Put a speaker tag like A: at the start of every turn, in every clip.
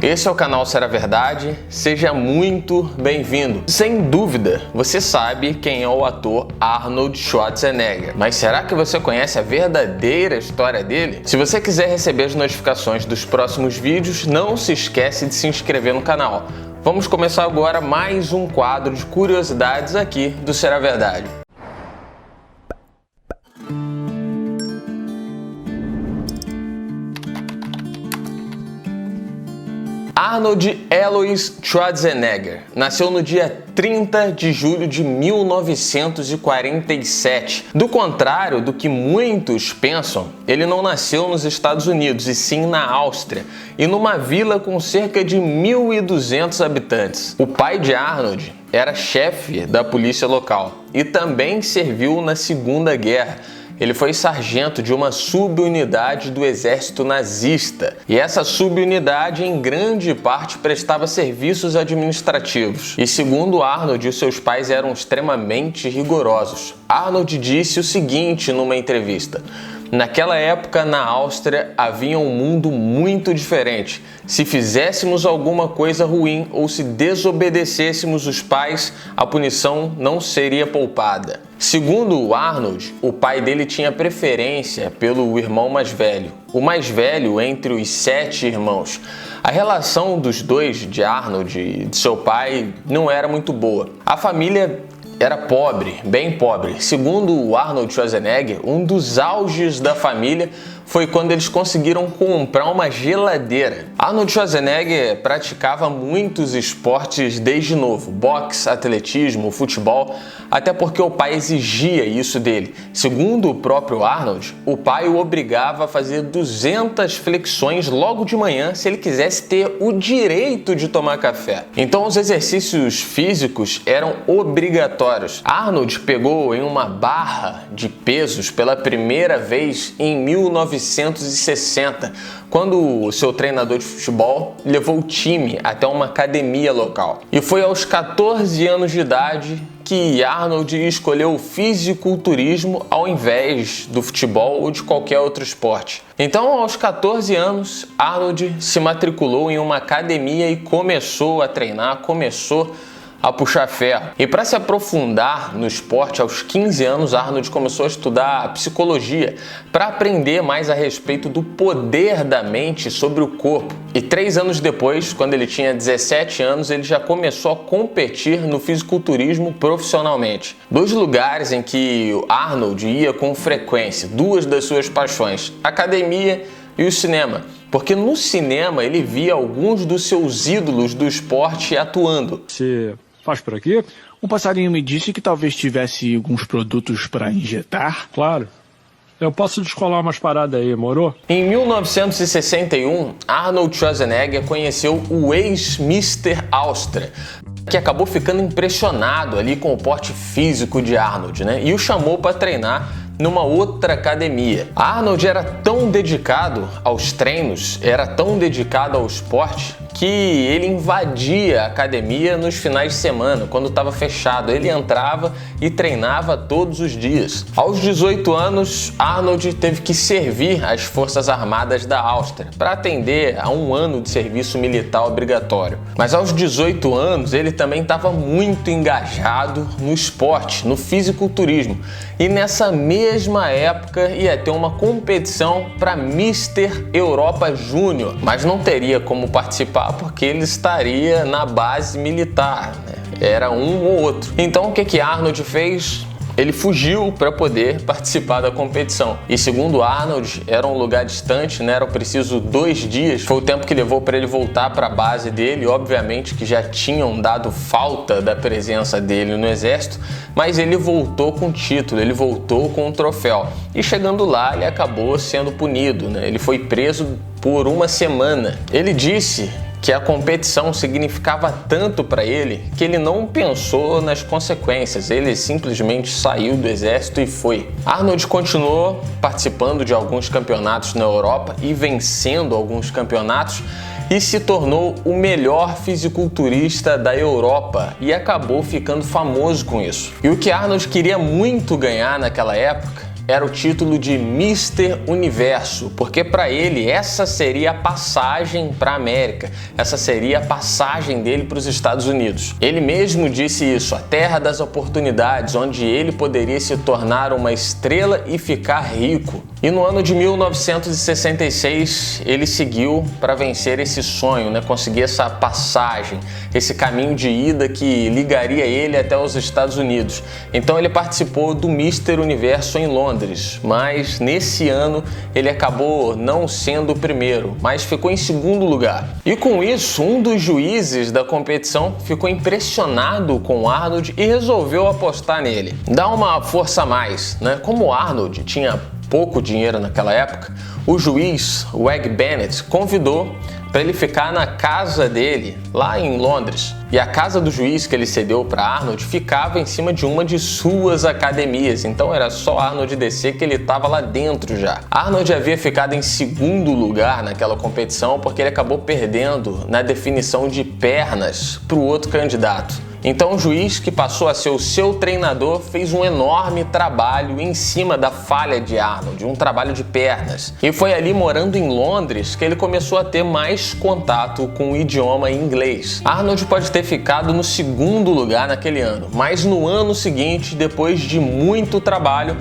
A: Esse é o canal Será Verdade, seja muito bem-vindo. Sem dúvida, você sabe quem é o ator Arnold Schwarzenegger, mas será que você conhece a verdadeira história dele? Se você quiser receber as notificações dos próximos vídeos, não se esquece de se inscrever no canal. Vamos começar agora mais um quadro de curiosidades aqui do Será Verdade. Arnold Alois Schwarzenegger nasceu no dia 30 de julho de 1947. Do contrário do que muitos pensam, ele não nasceu nos Estados Unidos, e sim na Áustria, e numa vila com cerca de 1.200 habitantes. O pai de Arnold era chefe da polícia local e também serviu na Segunda Guerra. Ele foi sargento de uma subunidade do exército nazista, e essa subunidade em grande parte prestava serviços administrativos. E segundo Arnold, os seus pais eram extremamente rigorosos. Arnold disse o seguinte numa entrevista: naquela época, na Áustria, havia um mundo muito diferente. Se fizéssemos alguma coisa ruim ou se desobedecêssemos os pais, a punição não seria poupada. Segundo Arnold, o pai dele tinha preferência pelo irmão mais velho, o mais velho entre os 7 irmãos. A relação dos dois, de Arnold e de seu pai, não era muito boa. A família era pobre, bem pobre. Segundo o Arnold Schwarzenegger, um dos auges da família foi quando eles conseguiram comprar uma geladeira. Arnold Schwarzenegger praticava muitos esportes desde novo: boxe, atletismo, futebol, até porque o pai exigia isso dele. Segundo o próprio Arnold, o pai o obrigava a fazer 200 flexões logo de manhã se ele quisesse ter o direito de tomar café. Então os exercícios físicos eram obrigatórios. Arnold pegou em uma barra de pesos pela primeira vez em 1960, quando o seu treinador de futebol levou o time até uma academia local. E foi aos 14 anos de idade que Arnold escolheu o fisiculturismo ao invés do futebol ou de qualquer outro esporte. Então, aos 14 anos, Arnold se matriculou em uma academia e começou a treinar, começou a puxar ferro. E para se aprofundar no esporte, aos 15 anos, Arnold começou a estudar psicologia para aprender mais a respeito do poder da mente sobre o corpo. E 3 anos depois, quando ele tinha 17 anos, ele já começou a competir no fisiculturismo profissionalmente. 2 lugares em que Arnold ia com frequência, 2 das suas paixões: a academia e o cinema. Porque no cinema ele via alguns dos seus ídolos do esporte atuando.
B: Você faz por aqui?
C: Um passarinho me disse que talvez tivesse alguns produtos para injetar.
B: Claro. Eu posso descolar umas paradas aí, morou?
A: Em 1961, Arnold Schwarzenegger conheceu o ex-Mr. Áustria, que acabou ficando impressionado ali com o porte físico de Arnold, né? E o chamou para treinar numa outra academia. Arnold era tão dedicado aos treinos, era tão dedicado ao esporte, que ele invadia a academia nos finais de semana, quando estava fechado. Ele entrava e treinava todos os dias. Aos 18 anos, Arnold teve que servir às Forças Armadas da Áustria para atender a 1 ano de serviço militar obrigatório. Mas aos 18 anos, ele também estava muito engajado no esporte, no fisiculturismo. E nessa mesma época ia ter uma competição para Mr. Europa Júnior, mas não teria como participar porque ele estaria na base militar, né? Era um ou outro. Então o que Arnold fez? Ele fugiu para poder participar da competição. E segundo Arnold, era um lugar distante, né? Era preciso 2 dias. Foi o tempo que levou para ele voltar para a base dele. Obviamente que já tinham dado falta da presença dele no exército, mas ele voltou com título, ele voltou com um troféu. E chegando lá, ele acabou sendo punido, né? Ele foi preso por 1 semana. Ele disse que a competição significava tanto para ele que ele não pensou nas consequências, ele simplesmente saiu do exército e foi. Arnold continuou participando de alguns campeonatos na Europa e vencendo alguns campeonatos e se tornou o melhor fisiculturista da Europa e acabou ficando famoso com isso. E o que Arnold queria muito ganhar naquela época era o título de Mister Universo, porque para ele essa seria a passagem para a América, essa seria a passagem dele para os Estados Unidos. Ele mesmo disse isso, a terra das oportunidades, onde ele poderia se tornar uma estrela e ficar rico. E no ano de 1966 ele seguiu para vencer esse sonho, conseguir essa passagem, esse caminho de ida que ligaria ele até os Estados Unidos. Então ele participou do Mister Universo em Londres, mas nesse ano ele acabou não sendo o primeiro, mas ficou em segundo lugar. E com isso, um dos juízes da competição ficou impressionado com o Arnold e resolveu apostar nele. Dá uma força a mais, Como o Arnold tinha pouco dinheiro naquela época, o juiz Wag Bennett convidou para ele ficar na casa dele, lá em Londres. E a casa do juiz que ele cedeu para Arnold ficava em cima de uma de suas academias, então era só Arnold descer que ele estava lá dentro já. Arnold havia ficado em segundo lugar naquela competição porque ele acabou perdendo na definição de pernas para o outro candidato. Então o juiz, que passou a ser o seu treinador, fez um enorme trabalho em cima da falha de Arnold, um trabalho de pernas. E foi ali, morando em Londres, que ele começou a ter mais contato com o idioma inglês. Arnold pode ter ficado no segundo lugar naquele ano, mas no ano seguinte, depois de muito trabalho,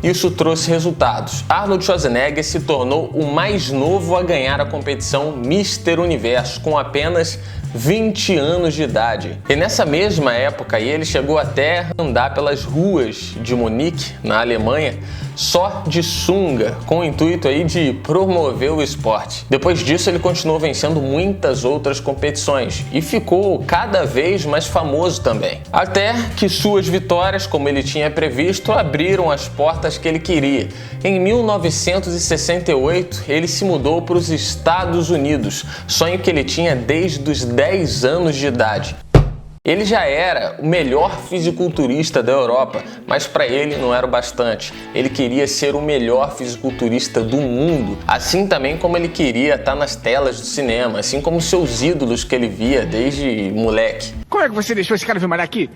A: isso trouxe resultados. Arnold Schwarzenegger se tornou o mais novo a ganhar a competição Mister Universo, com apenas 20 anos de idade. E nessa mesma época ele chegou até a andar pelas ruas de Munique, na Alemanha, só de sunga, com o intuito de promover o esporte. Depois disso ele continuou vencendo muitas outras competições e ficou cada vez mais famoso também. Até que suas vitórias, como ele tinha previsto, abriram as portas que ele queria. Em 1968 ele se mudou para os Estados Unidos, sonho que ele tinha desde os 10 anos de idade. Ele já era o melhor fisiculturista da Europa, mas para ele não era o bastante. Ele queria ser o melhor fisiculturista do mundo, assim também como ele queria estar nas telas do cinema, assim como seus ídolos que ele via desde moleque.
C: Como é que você deixou esse cara vir malhar aqui?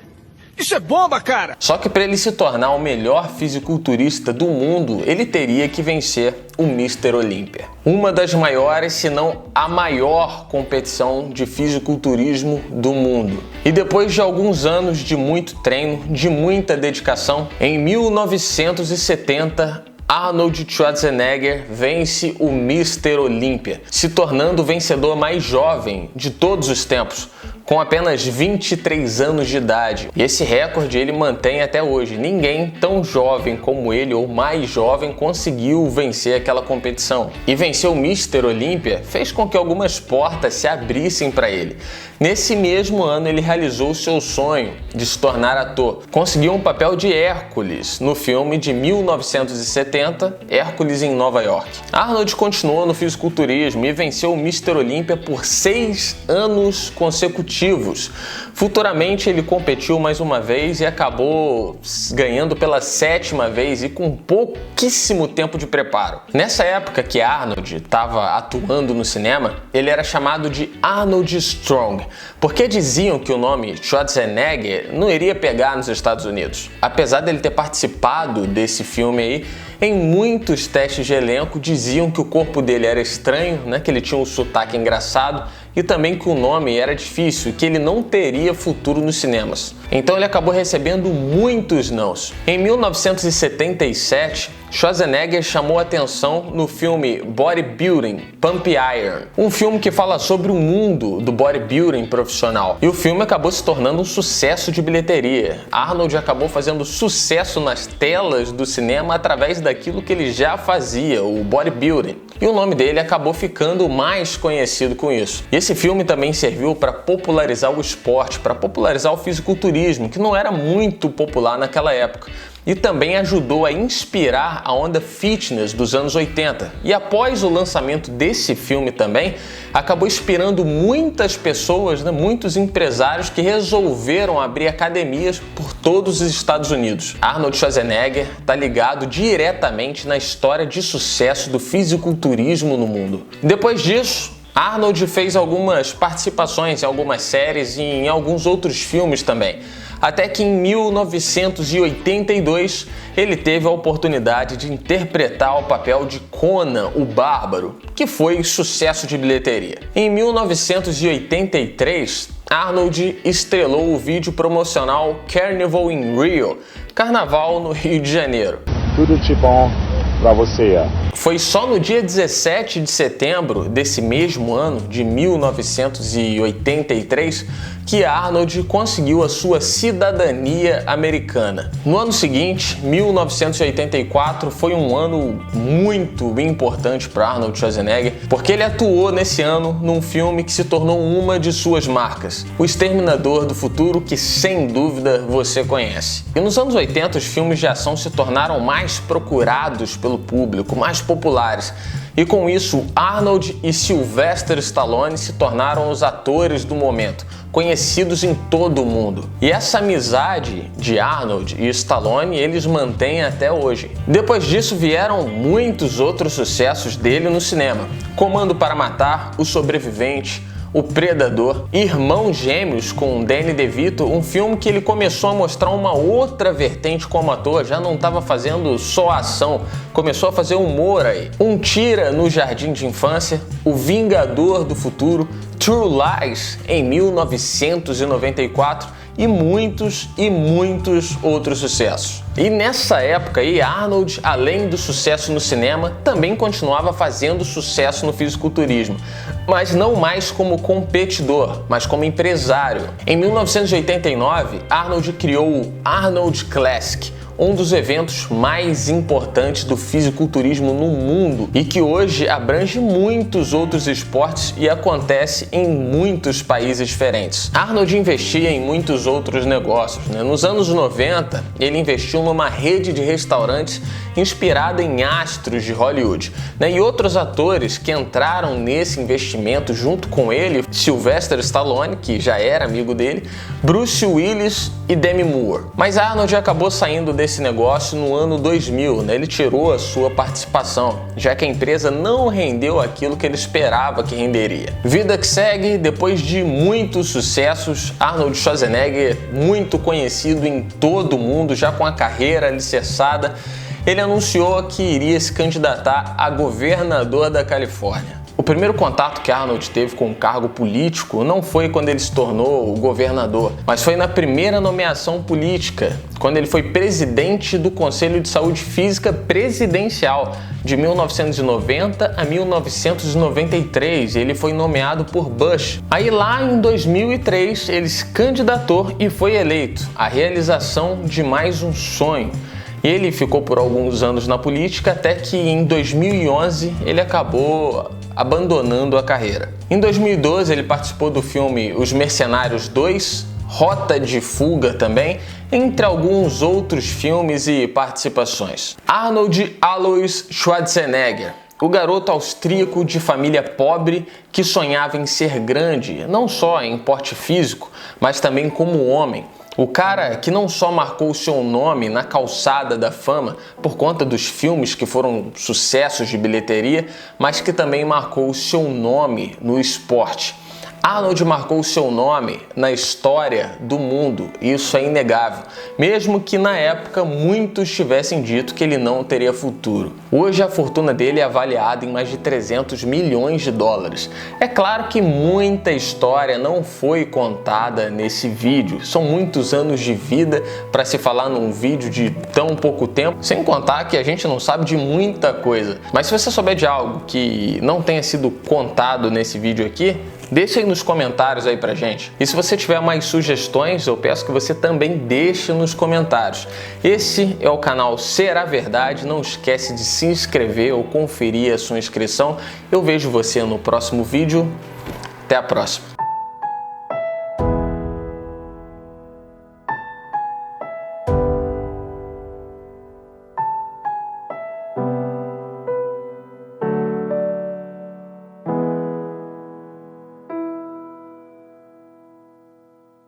C: Isso é bomba, cara!
A: Só que para ele se tornar o melhor fisiculturista do mundo, ele teria que vencer o Mister Olímpia. Uma das maiores, se não a maior competição de fisiculturismo do mundo. E depois de alguns anos de muito treino, de muita dedicação, em 1970, Arnold Schwarzenegger vence o Mister Olímpia, se tornando o vencedor mais jovem de todos os tempos, com apenas 23 anos de idade. E esse recorde ele mantém até hoje. Ninguém tão jovem como ele ou mais jovem conseguiu vencer aquela competição. E vencer o Mister Olímpia fez com que algumas portas se abrissem para ele. Nesse mesmo ano ele realizou seu sonho de se tornar ator. Conseguiu um papel de Hércules no filme de 1970, Hércules em Nova York. Arnold continuou no fisiculturismo e venceu o Mister Olímpia por 6 anos consecutivos. Futuramente ele competiu mais uma vez e acabou ganhando pela 7ª vez e com pouquíssimo tempo de preparo. Nessa época que Arnold estava atuando no cinema, ele era chamado de Arnold Strong, porque diziam que o nome Schwarzenegger não iria pegar nos Estados Unidos. Apesar dele ter participado desse filme aí, em muitos testes de elenco diziam que o corpo dele era estranho, que ele tinha um sotaque engraçado e também que o nome era difícil e que ele não teria futuro nos cinemas. Então ele acabou recebendo muitos nãos. Em 1977, Schwarzenegger chamou atenção no filme Bodybuilding Pump Iron, um filme que fala sobre o mundo do bodybuilding profissional. E o filme acabou se tornando um sucesso de bilheteria. Arnold acabou fazendo sucesso nas telas do cinema através daquilo que ele já fazia, o bodybuilding. E o nome dele acabou ficando mais conhecido com isso. E esse filme também serviu para popularizar o esporte, para popularizar o fisiculturismo, que não era muito popular naquela época. E também ajudou a inspirar a onda fitness dos anos 80. E após o lançamento desse filme também, acabou inspirando muitas pessoas, muitos empresários que resolveram abrir academias por todos os Estados Unidos. Arnold Schwarzenegger está ligado diretamente na história de sucesso do fisiculturismo no mundo. Depois disso, Arnold fez algumas participações em algumas séries e em alguns outros filmes também. até que em 1982 ele teve a oportunidade de interpretar o papel de Conan o Bárbaro, que foi sucesso de bilheteria. Em 1983, Arnold estrelou o vídeo promocional Carnival in Rio, Carnaval no Rio de Janeiro.
D: Tudo de bom pra você.
A: Foi só no dia 17 de setembro desse mesmo ano, de 1983, que Arnold conseguiu a sua cidadania americana. No ano seguinte, 1984, foi um ano muito importante para Arnold Schwarzenegger, porque ele atuou nesse ano num filme que se tornou uma de suas marcas, O Exterminador do Futuro, que sem dúvida você conhece. E nos anos 80, os filmes de ação se tornaram mais procurados pelo público, mais populares. E com isso, Arnold e Sylvester Stallone se tornaram os atores do momento, conhecidos em todo o mundo. E essa amizade de Arnold e Stallone eles mantêm até hoje. Depois disso vieram muitos outros sucessos dele no cinema: Comando para Matar, O Sobrevivente, O Predador, Irmãos Gêmeos com Danny DeVito, um filme que ele começou a mostrar uma outra vertente como ator, já não estava fazendo só ação, começou a fazer humor aí. Um Tira no Jardim de Infância, O Vingador do Futuro, True Lies em 1994 e muitos outros sucessos. E nessa época aí, Arnold, além do sucesso no cinema, também continuava fazendo sucesso no fisiculturismo, mas não mais como competidor, mas como empresário. Em 1989, Arnold criou o Arnold Classic, um dos eventos mais importantes do fisiculturismo no mundo e que hoje abrange muitos outros esportes e acontece em muitos países diferentes. Arnold investia em muitos outros negócios, né? Nos anos 90, ele investiu numa rede de restaurantes inspirada em astros de Hollywood, né? E outros atores que entraram nesse investimento junto com ele, Sylvester Stallone, que já era amigo dele, Bruce Willis e Demi Moore. Mas Arnold acabou saindo desse negócio no ano 2000, né? Ele tirou a sua participação, já que a empresa não rendeu aquilo que ele esperava que renderia. Vida que segue, depois de muitos sucessos, Arnold Schwarzenegger, muito conhecido em todo o mundo, já com a carreira alicerçada, ele anunciou que iria se candidatar a governador da Califórnia. O primeiro contato que Arnold teve com o cargo político não foi quando ele se tornou o governador, mas foi na primeira nomeação política, quando ele foi presidente do Conselho de Saúde Física Presidencial de 1990 a 1993. Ele foi nomeado por Bush. Aí lá em 2003 ele se candidatou e foi eleito, a realização de mais um sonho. E ele ficou por alguns anos na política até que em 2011 ele acabou abandonando a carreira. Em 2012 ele participou do filme Os Mercenários 2, Rota de Fuga também, entre alguns outros filmes e participações. Arnold Alois Schwarzenegger, o garoto austríaco de família pobre que sonhava em ser grande, não só em porte físico, mas também como homem. O cara que não só marcou o seu nome na calçada da fama por conta dos filmes que foram sucessos de bilheteria, mas que também marcou o seu nome no esporte. Arnold marcou o seu nome na história do mundo, isso é inegável, mesmo que na época muitos tivessem dito que ele não teria futuro. Hoje a fortuna dele é avaliada em mais de 300 milhões de dólares. É claro que muita história não foi contada nesse vídeo, são muitos anos de vida para se falar num vídeo de tão pouco tempo, sem contar que a gente não sabe de muita coisa. Mas se você souber de algo que não tenha sido contado nesse vídeo aqui, deixa aí nos comentários aí pra gente. E se você tiver mais sugestões, eu peço que você também deixe nos comentários. Esse é o canal Será Verdade, não esquece de se inscrever ou conferir a sua inscrição. Eu vejo você no próximo vídeo. Até a próxima.